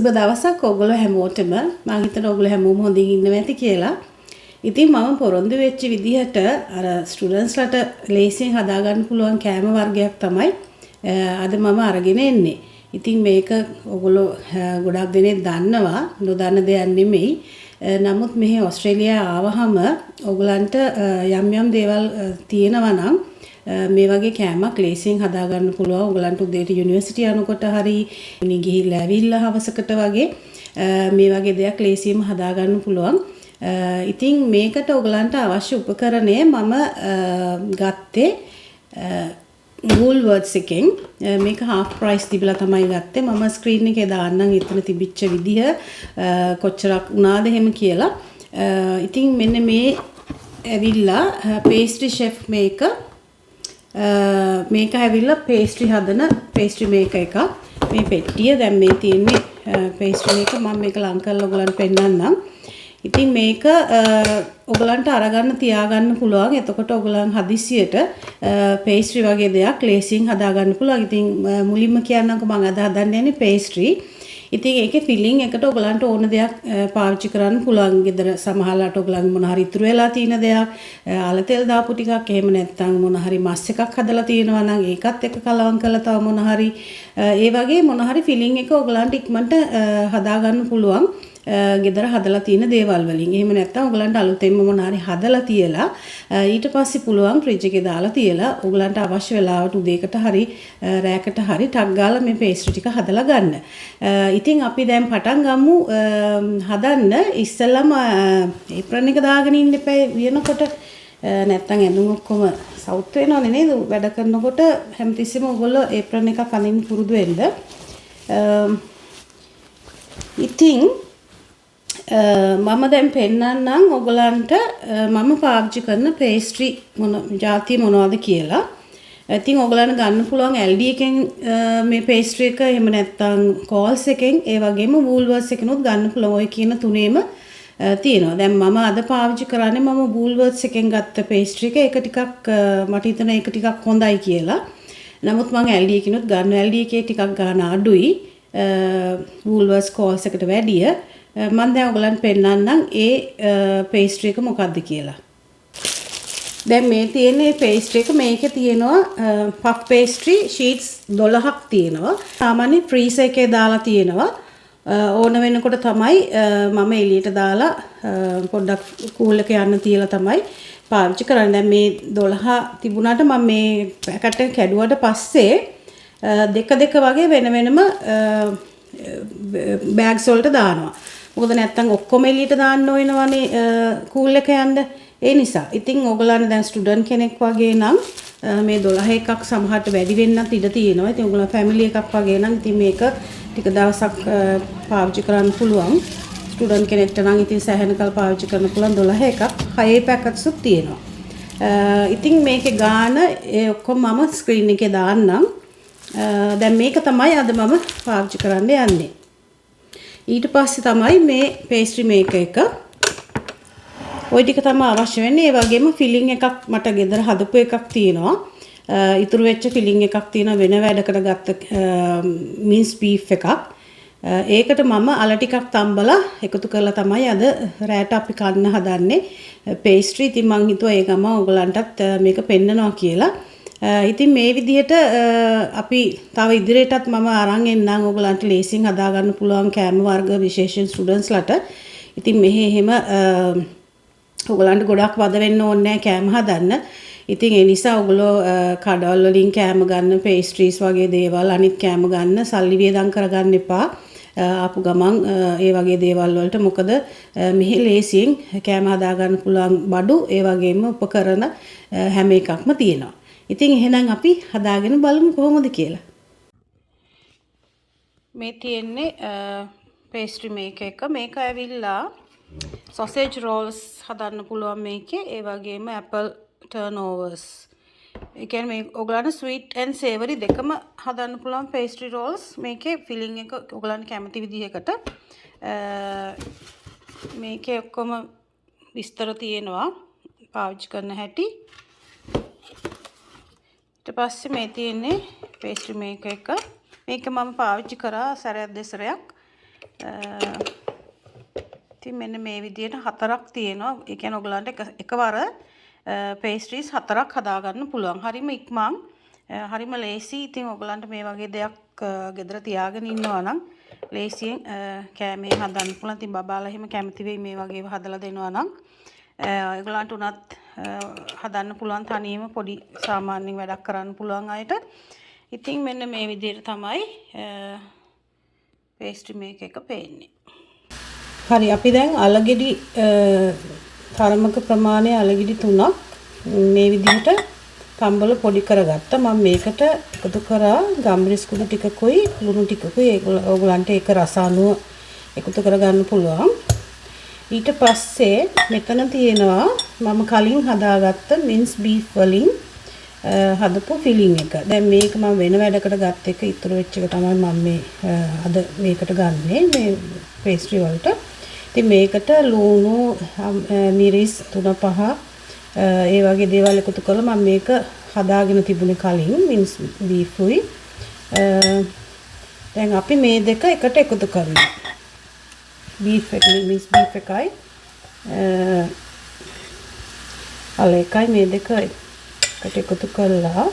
සුබ දවසක් ඔයගොල්ලෝ හැමෝටම. මම හිතනවා ඔයගොල්ලෝ හැමෝම හොඳින් ඉන්නවා ඇති කියලා. ඉතින් මම පොරොන්දු වෙච්ච විදිහට අර ස්ටුඩන්ට්ස්ලාට ලේසියෙන් හදා ගන්න පුළුවන් කෑම වර්ගයක් තමයි අද මම අරගෙන එන්නේ. ඉතින් මේක ඔයගොල්ලෝ ගොඩක් දෙනෙක් දන්නවා, නොදන්න දෙයක් නෙමෙයි. නමුත් මෙහි ඕස්ට්‍රේලියාව ආවහම ඔයගලන්ට යම් යම් දේවල් තියෙනවා නම් මේ වගේ කෑමක් ලේසියෙන් හදා ගන්න පුළුවන්. ඔයගලන්ට උදේට යුනිවර්සිටි යනකොට හරි ඉනි ගිහිල්ලා ඇවිල්ලා හවසකට වගේ මේ වගේ දෙයක් ලේසියෙන්ම හදා ගන්න පුළුවන්. ඉතින් මේකට ඔයගලන්ට අවශ්‍ය උපකරණය මම ගත්තේ Woolworths එකෙන්. මේක half price තිබිලා තමයි ගත්තේ. මම ස්ක්‍රීන් එකේ දාන්නම් එතන තිබිච්ච විදිහ කොච්චරක් වුණාද එහෙම කියලා. ඉතින් මෙන්න මේ ඇවිල්ලා pastry chef මේක ඇවිල්ලා pastry හදන pastry maker එකක්. මේ පෙට්ටිය දැන් මේ තියෙන්නේ pastry maker. මම මේක ලං කරලා ඔයගලන්ට පෙන්නන්නම්. ඉතින් මේක ඔයගලන්ට අරගන්න තියාගන්න පුළුවන්. එතකොට ඔයගලන් හදිසියට pastry වගේ දෙයක් ලේසියෙන් හදා ගන්න පුළුවන්. ඉතින් මුලින්ම කියන්නම්කෝ මම අද හදන්න යන්නේ pastry. ඉතින් ඒකේ ෆිලිං එකට ඔයගලන්ට ඕන දෙයක් පාවිච්චි කරන්න පුළුවන්. ගෙදර සමහරලාට ඔයගලන් මොන හරි ඉතුරු වෙලා තියෙන දෙයක්, ආල තෙල් දාපු ටිකක්, එහෙම නැත්නම් මොන හරි මස් එකක් හදලා තියෙනවා නම් ඒකත් එක්ක කලවම් කරලා තව මොන හරි ඒ වගේ මොන හරි ෆිලිං එක ඔයගලන්ට ඉක්මනට හදා ගන්න පුළුවන්. ගෙදර හදලා තියෙන දේවල් වලින්. එහෙම නැත්නම් ඔයගලන්ට අලුතෙන්ම මොන හරි හදලා තියලා ඊට පස්සේ පුළුවන් ෆ්‍රිජ් එකේ දාලා තියලා ඔයගලන්ට අවශ්‍ය වෙලාවට උදේකට හරි රැයකට හරි ටක් ගාලා මේ පේස්ට්‍රි ටික හදලා ගන්න. ඉතින් අපි දැන් පටන් ගමු හදන්න. ඉස්සෙල්ලාම ඒප්‍රන් එක දාගෙන ඉන්න එපා වියනකොට. නැත්නම් ඇඳුම් ඔක්කොම සවුත් වෙනවනේ නේද? වැඩ කරනකොට හැමතිස්සෙම ඔයගොල්ලෝ ඒප්‍රන් එකක් අඳින්න පුරුදු වෙන්න. ඉතින් මම දැන් පෙන්නන්නම් ඔයගලන්ට මම පාවිච්චි කරන පේස්ට්‍රි ජාතිය මොනවද කියලා. ඉතින් ඔයගලන්ට ගන්න පුළුවන් LD එකෙන් මේ පේස්ට්‍රි එක, එහෙම නැත්නම් කෝල්ස් එකෙන්, ඒ වගේම Woolworths එකෙනුත් ගන්න පුළුවන්. ඔය කියන තුනේම තියෙනවා. දැන් මම අද පාවිච්චි කරන්නේ මම Woolworths එකෙන් ගත්ත පේස්ට්‍රි එක. ඒක ටිකක් මට හිතෙනවා ඒක ටිකක් හොඳයි කියලා. නමුත් මම LD එකෙනුත් ගන්නවා. LD එකේ ටිකක් ගන්න අඩුයි Woolworths කෝල්ස් එකට වැඩිය. මම දැන් ඔයගලන්ට පෙන්නන්නම් ඒ පේස්ට්‍රි එක මොකක්ද කියලා. දැන් මේ තියෙන්නේ පේස්ට්‍රි එක. මේකේ තියෙනවා පෆ් පේස්ට්‍රි ෂීට්ස් 12ක් තියෙනවා. සාමාන්‍ය ෆ්‍රීසර් එකේ දාලා තියෙනවා. ඕන වෙනකොට තමයි මම එළියට දාලා පොඩ්ඩක් කූල් එක යන්න තියලා තමයි පාවිච්චි කරන්නේ. දැන් මේ 12 තිබුණාට මම මේ පැකට් එක කැඩුවට පස්සේ දෙක වගේ වෙන වෙනම බෑග්ස් වලට දානවා. මොකද නැත්තම් ඔක්කොම එළියට දාන්න වෙනවනේ කූල් එක යන්න. ඒ නිසා. ඉතින් ඕගොල්ලන් දැන් ස්ටුඩන්ට් කෙනෙක් වගේ නම් මේ 12 එකක් සමහරට වැඩි වෙන්නත් ඉඩ තියෙනවා. ඉතින් ඕගොල්ලන් ෆැමිලි එකක් වගේ නම් ඉතින් මේක ටික දවසක් පාවිච්චි කරන්න පුළුවන්. ස්ටුඩන්ට් කෙනෙක්ට නම් ඉතින් සෑහෙනකල් පාවිච්චි කරන්න පුළුවන් 12 එකක්. 6 පැකට්ස්ුත් තියෙනවා. ඉතින් මේකේ ගාන ඒ ඔක්කොම මම ස්ක්‍රීන් එකේ දාන්නම්. දැන් මේක තමයි අද මම පාවිච්චි කරන්න යන්නේ. ඊට පස්සේ තමයි මේ පේස්ට්‍රි මේකර් එක. ওই ටික තමයි අවශ්‍ය වෙන්නේ. ඒ වගේම ෆිලිං එකක් මට ගෙදර හදපු එකක් තියෙනවා. ඉතුරු වෙච්ච ෆිලිං එකක් තියෙනවා වෙන වැඩකට ගත්ත මින්ස් බීෆ් එකක්. ඒකට මම අල ටිකක් තම්බලා එකතු කරලා තමයි අද රෑට අපි කන්න හදන්නේ පේස්ට්‍රි. ඉතින් මං හිතුවා ඒ ගම ඔයගලන්ටත් මේක පෙන්නනවා කියලා. ඉතින් මේ විදිහට අපි තව ඉදිරියටත් මම අරන් එන්නම් ඔයගලන්ට ලේසියෙන් හදා ගන්න පුළුවන් කෑම වර්ග විශේෂයෙන් ස්ටුඩන්ට්ස්ලාට. ඉතින් මෙහි එහෙම ඔයගලන්ට ගොඩක් වද වෙන්න ඕනේ නැහැ කෑම හදන්න. ඉතින් ඒ නිසා ඔයගොල්ලෝ කඩවල් වලින් කෑම ගන්න, පේස්ට්‍රීස් වගේ දේවල් අනිත් කෑම ගන්න සල්ලි වියදම් කරගන්න එපා. ආපු ගමන් ඒ වගේ දේවල් වලට. මොකද මෙහි ලේසියෙන් කෑම හදා ගන්න පුළුවන් බඩු, ඒ වගේම උපකරණ හැම එකක්ම තියෙනවා. ඉතින් එහෙනම් අපි හදාගෙන බලමු කොහොමද කියලා. මේ තියෙන්නේ pastry maker එක. මේක ඇවිල්ලා sausage rolls හදන්න පුළුවන් මේකේ. ඒ වගේම apple turnovers. ඒ කියන්නේ මේ ඔයගලන්ට sweet and savory දෙකම හදන්න පුළුවන් pastry rolls. මේකේ filling එක ඔයගලන්ට කැමති විදිහකට මේකේ ඔක්කොම විස්තර තියෙනවා පාවිච්චි කරන හැටි. ඊට පස්සේ මේ තියෙන්නේ pastry maker එක. මේක මම පාවිච්චි කරා සැරයක් දෙසරයක්. ඉතින් මෙන්න මේ විදිහට 4ක් තියෙනවා. ඒ කියන්නේ ඔයගලන්ට එකවර pastries 4ක් හදා ගන්න පුළුවන්. හරිම ඉක්මන්, හරිම ලේසි. ඉතින් ඔයගලන්ට මේ වගේ දෙයක් ගෙදර තියාගෙන ඉන්නවා නම් ලේසියෙන් කෑමේ හදන්න පුළුවන්. ඉතින් බබාලා එහෙම කැමති වෙයි මේ වගේ හදලා දෙනවා නම්. ඔයගලන්ට උනත් හදන්න පුළුවන් තනියම පොඩි සාමාන්‍යයෙන් වැඩක් කරන්න පුළුවන් අයට. ඉතින් මෙන්න මේ විදිහට තමයි pastry මේක එක පේන්නේ. හරි අපි දැන් අලගෙඩි තරමක ප්‍රමාණය අලගෙඩි 3ක් මේ විදිහට තම්බල පොඩි කරගත්තා. මම මේකට එකතු කරා ගම්රිස් කුඩු ටිකකුයි ලුණු ටිකකුයි. ඕගලන්ට ඒක රස අනුව එකතු කරගන්න පුළුවන්. ඊට පස්සේ මෙතන තියෙනවා මම කලින් හදාගත්ත මින්ස් බීෆ් වලින් හදපු ෆිලිං එක. දැන් මේක මම වෙන වැඩකට ගත්ත එක ඉතුරු වෙච්ච එක තමයි මම මේ අද මේකට ගන්නෙ මේ pastry වලට. ඉතින් මේකට ලුණු මිරිස් 3-5 ඒ වගේ දේවල් එකතු කරලා මම මේක හදාගෙන තිබුණේ කලින් මින්ස් බීෆ් උයි. දැන් අපි මේ දෙක එකට එකතු කරනවා. beef එක මින්ස් බීෆ් එකයි අල එකයි මේ දෙක එකට එකතු කරලා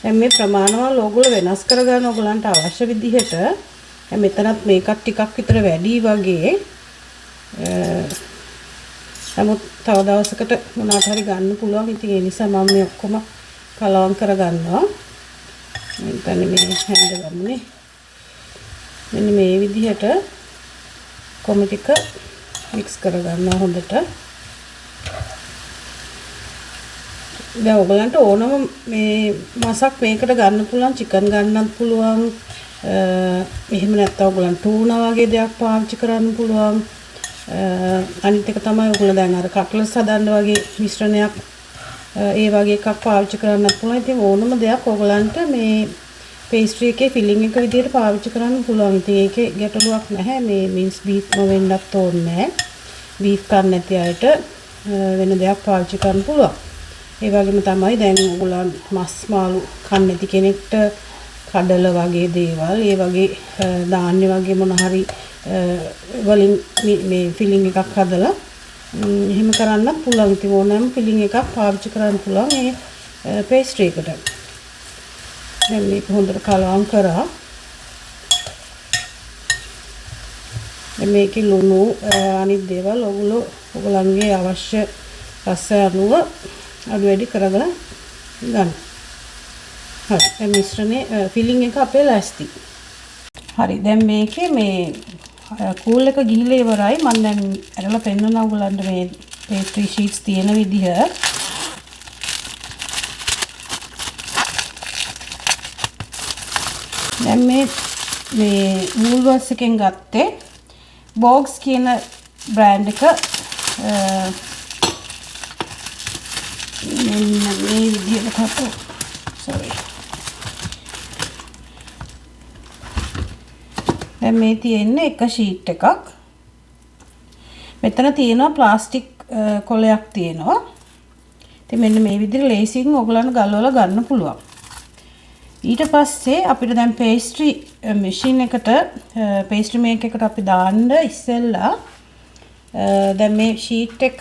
දැන් මේ ප්‍රමාණවල ඕගොල්ලෝ වෙනස් කරගන්න ඕගලන්ට අවශ්‍ය විදිහට. දැන් මෙතනත් මේකත් ටිකක් විතර වැඩි වගේ. නමුත් තව දවසකට මොනවාට හරි ගන්න පුළුවන්. ඉතින් ඒ නිසා මම මේ ඔක්කොම කලවම් කරගන්නවා. මෙතන මේ හැඳගමුනේ. මෙන්න මේ විදිහට කොම ටික මික්ස් කරගන්නවා හොඳට. දැන් ඔයගලන්ට ඕනම මේ මසක් මේකට ගන්න පුළුවන්. චිකන් ගන්නත් පුළුවන්. එහෙම නැත්නම් ඔයගලන්ට ටූනා වගේ දෙයක් පාවිච්චි කරන්න පුළුවන්. අනිත් එක තමයි ඔයගොල්ලෝ දැන් අර කට්ලස් හදන්න වගේ මිශ්‍රණයක් ඒ වගේ එකක් පාවිච්චි කරන්නත් පුළුවන්. ඉතින් ඕනම දෙයක් ඔයගලන්ට මේ pastry එකේ filling එක විදිහට පාවිච්චි කරන්න පුළුවන්. ඉතින් ඒකේ ගැටලුවක් නැහැ. මේ minced beef වෙන්නත් ඕනේ නැහැ. beef කන්න නැති අයට වෙන දෙයක් පාවිච්චි කරන්න පුළුවන්. ඒ වගේම තමයි දැන් ඔයගොල්ලන් මස් මාළු කන්න නැති කෙනෙක්ට කඩල වගේ දේවල්, ඒ වගේ ධාන්‍ය වගේ මොන හරි වලින් මේ filling එකක් හදලා එහෙම කරන්නත් පුළුවන්. ඉතින් ඕනෑම filling එකක් පාවිච්චි කරන්න පුළුවන් මේ pastry එකට. දැන් මේක හොඳට කලවම් කරා. දැන් මේකේ ලුණු අනිත් දේවල් ඔයගොල්ලන්ගේ අවශ්‍ය රස අනුව අඩු වැඩි කරගෙන ගන්න. හරි. දැන් මිශ්‍රණේ filling එක අපේ ලෑස්ති. හරි. දැන් මේකේ මේ කූල් එක ගිහිල්ලා ඉවරයි. මම දැන් අරලා පෙන්නනවා ඔයගොල්ලන්ට මේ pastry sheets තියෙන විදිහ. දැන් මේ Woolworths එකෙන් ගත්තේ Borgs කියන බ්‍රෑන්ඩ් එක මේ විදිහට කපුවා. sorry. දැන් මේ තියෙන්නේ එක ෂීට් එකක්. මෙතන තියෙනවා ප්ලාස්ටික් කොලයක් තියෙනවා. ඉතින් මෙන්න මේ විදිහට ලේසියෙන් ඔයගලන්ට ගලවලා ගන්න පුළුවන්. ඊට පස්සේ අපිට දැන් pastry machine එකට pastry make එකට අපි දාන්න ඉස්සෙල්ලා දැන් මේ ෂීට් එක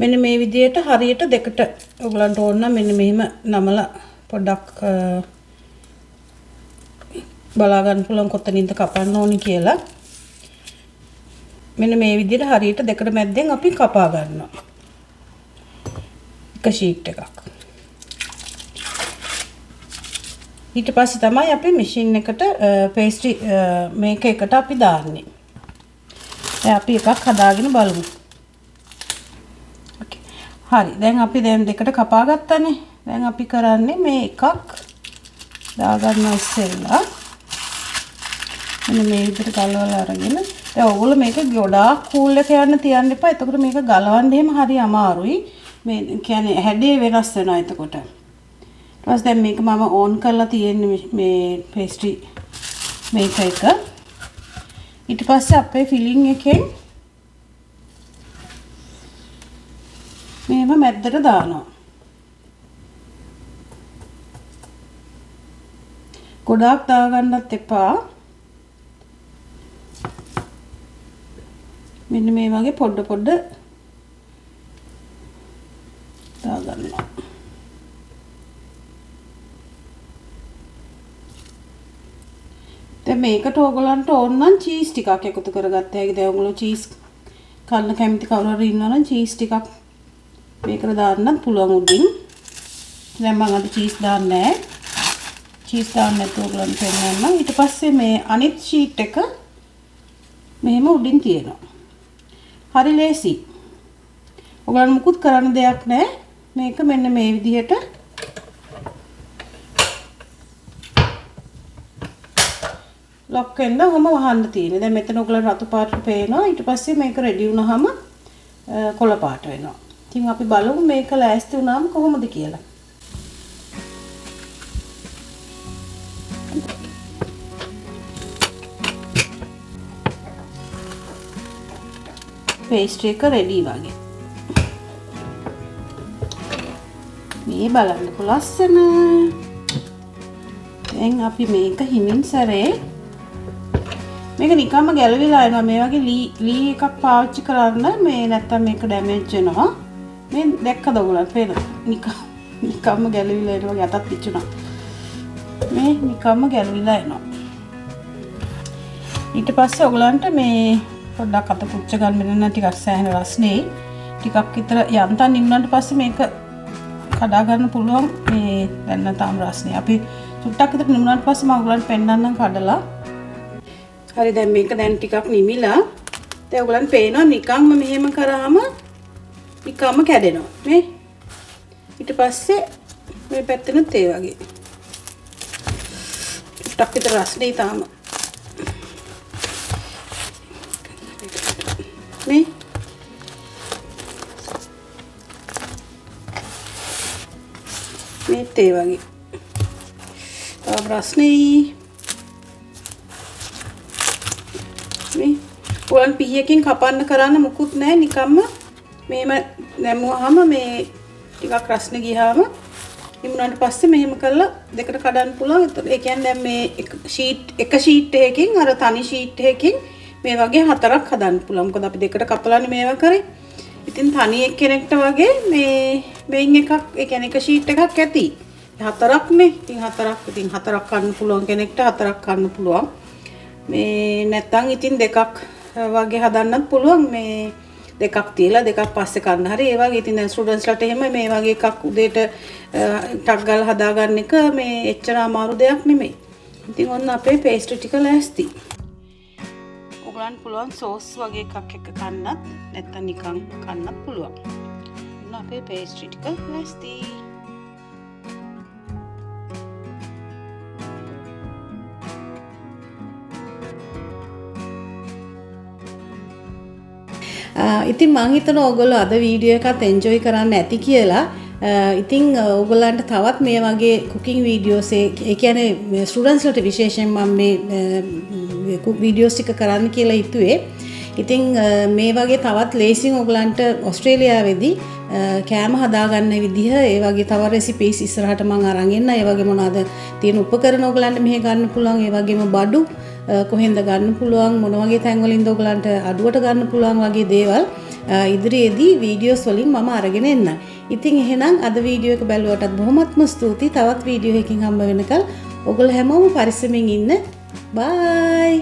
මෙන්න මේ විදිහට හරියට දෙකට ඔයගලන්ට ඕන නම් මෙන්න මෙහෙම නමලා පොඩ්ඩක් බලා ගන්න පුළුවන් කොතනින්ද කපන්න ඕනි කියලා. මෙන්න මේ විදිහට හරියට දෙකට මැද්දෙන් අපි කපා ගන්නවා. එක ෂීට් එකක්. ඊට පස්සේ තමයි අපි මැෂින් එකට pastry මේක එකට අපි දාන්නේ. දැන් අපි එකක් හදාගෙන බලමු. ඕකේ. හරි. දැන් අපි දෙකට කපා ගත්තානේ. දැන් අපි කරන්නේ මේ එකක් දාගන්න ඉස්සෙල්ලා මෙන්න මේ විදිහට ගලවලා අරගෙන දැන් ඔයගොල්ලෝ මේක ගොඩාක් කූල් එක යන්න තියන්න එපා. එතකොට මේක ගලවන්න එහෙම හරි අමාරුයි. මේ කියන්නේ හැඩේ වෙනස් වෙනවා එතකොට. ඊට දැන් මේක මම ඕන් කරලා තියෙන්නේ මේ pastry මේක එක. ඊට පස්සේ අපේ filling එකෙන් මේව මැද්දට දානවා. ගොඩාක් දාගන්නත් එපා. මෙන්න මේ වගේ පොඩ පොඩ දාගන්නවා. දැන් මේකට ඕගොල්ලන්ට ඕන නම් චීස් ටිකක් එකතු කරගත්ත හැකි. දැන් ඕගොල්ලෝ චීස් කන්න කැමති කවුරු හරි ඉන්නවා නම් චීස් ටිකක් මේකට දාන්නත් පුළුවන් උඩින්. දැන් මම අද චීස් දාන්නේ නැහැ. චීස් දාන්න නැතුව ඔයගොල්ලන්ට පෙන්නන්නම්. ඊට පස්සේ මේ අනිත් ෂීට් එක මෙහෙම උඩින් තියෙනවා. හරි ලේසි. ඔයගොල්ලන් මුකුත් කරන්න දෙයක් නැහැ. මේක මෙන්න මේ විදිහට ලොක් වෙන්න ඔහම වහන්න තියෙන්නේ. දැන් මෙතන ඔයගොල්ලන් රතු පාට පේනවා. ඊට පස්සේ මේක රෙඩි වුණාම කොළ පාට වෙනවා. ඉතින් අපි බලමු මේක ලෑස්ති වුණාම කොහොමද කියලා. pastry එක ready වගේ. මේ බලන්නකො ලස්සන. දැන් අපි මේක හිමින් සැරේ මේක නිකම්ම ගැලවිලා එනවා. මේ වගේ ලී එකක් පාවිච්චි කරන්න. මේ නැත්තම් මේක ඩැමේජ් වෙනවා. මේ දැක්කද ඔයගොල්ලෝ පේනද? නිකම්ම ගැලවිලා එනවා. වගේ අතත් පිච්චුණා. මේ නිකම්ම ගැලවිලා එනවා. ඊට පස්සේ ඔයගලන්ට මේ පොඩ්ඩක් අත පුච්ච ගන්න මෙන්න ටිකක් සෑහෙන රස්නේ. ටිකක් විතර යන්තම් නිම්නන්ට පස්සේ මේක කඩා ගන්න පුළුවන්. මේ දැන් තාම රස්නේ. අපි චුට්ටක් විතර නිම්නන්ට පස්සේ මම ඔයගලන්ට පෙන්නන්නම් කඩලා. හරි දැන් මේක දැන් ටිකක් නිමිලා. දැන් ඔයගලන්ට පේනවා නිකම්ම මෙහෙම කරාම නිකම්ම කැඩෙනවා. නේ? ඊට පස්සේ මේ පැත්තෙනුත් ඒ වගේ. චුට්ටක් විතර රස්නේ තාම. මේ තේ වගේ තව රස්නේ මේ ඔයන් පිහියකින් කපන්න කරන්න මුකුත් නැහැ නිකම්ම මෙහෙම දැමුවාම මේ ටිකක් රස්නේ ගියාම ඉමුණාට පස්සේ මෙහෙම කරලා දෙකට කඩන්න පුළුවන්. ඒ කියන්නේ දැන් මේ එක ෂීට් එකකින් අර තනි ෂීට් එකකින් මේ වගේ හතරක් හදන්න පුළුවන්. මොකද අපි දෙකට කපලානේ මේවා කරේ. ඉතින් තනි එක්කෙනෙක්ට වගේ මේ මෙයින් එකක් ඒ කියන්නේ එක ෂීට් එකක් ඇති. හතරක්නේ. ඉතින් හතරක් ගන්න පුළුවන් කෙනෙක්ට හතරක් ගන්න පුළුවන්. මේ නැත්තම් ඉතින් දෙකක් වගේ හදන්නත් පුළුවන්. මේ දෙකක් තියලා දෙකක් පස්සේ කන්න හරි ඒ වගේ. ඉතින් දැන් ස්ටුඩන්ට්ස්ලාට එහෙම මේ වගේ එකක් උදේට ටක් ගාලා හදාගන්න එක මේ එච්චර අමාරු දෙයක් නෙමෙයි. ඉතින් ඔන්න අපේ පේස්ට්‍රි ටික ලෑස්ති. ඔයගලන් පුළුවන් සෝස් වගේ එකක් එක්ක කන්නත් නැත්නම් නිකන් කන්නත් පුළුවන්. ඔන්න අපේ පේස්ට්‍රි ටික ලෑස්ති. ඉතින් මම හිතනවා ඔයගොල්ලෝ අද වීඩියෝ එකත් එන්ජොයි කරන්න ඇති කියලා. ඉතින් ඔයගොල්ලන්ට තවත් මේ වගේ කුකින් වීඩියෝස් ඒ කියන්නේ ස්ටුඩන්ට්ස්ලාට විශේෂයෙන් මම මේ වීඩියෝස් ටික කරන්න කියලා හිතුවේ. ඉතින් මේ වගේ තවත් ලේසින් ඔයගොල්ලන්ට ඕස්ට්‍රේලියාවේදී කෑම හදාගන්න විදිහ ඒ වගේ තව රෙසිපීස් ඉස්සරහට මම අරන් එන්න. ඒ වගේ මොනවාද තියෙන උපකරණ ඔයගොල්ලන්ට මෙහෙ ගන්න පුළුවන්. ඒ වගේම බඩු කොහෙන්ද ගන්න පුළුවන් මොන වගේ තැන් වලින්ද ඔයගලන්ට අඩුවට ගන්න පුළුවන් වගේ දේවල් ඉදිරියේදී වීඩියෝස් වලින් මම අරගෙන එන්න. ඉතින් එහෙනම් අද වීඩියෝ එක බැලුවටත් බොහොමත්ම ස්තුතියි. තවත් වීඩියෝ එකකින් හම්බ වෙනකල් ඔයගොල්ලෝ හැමෝම පරිස්සමින් ඉන්න. බයි.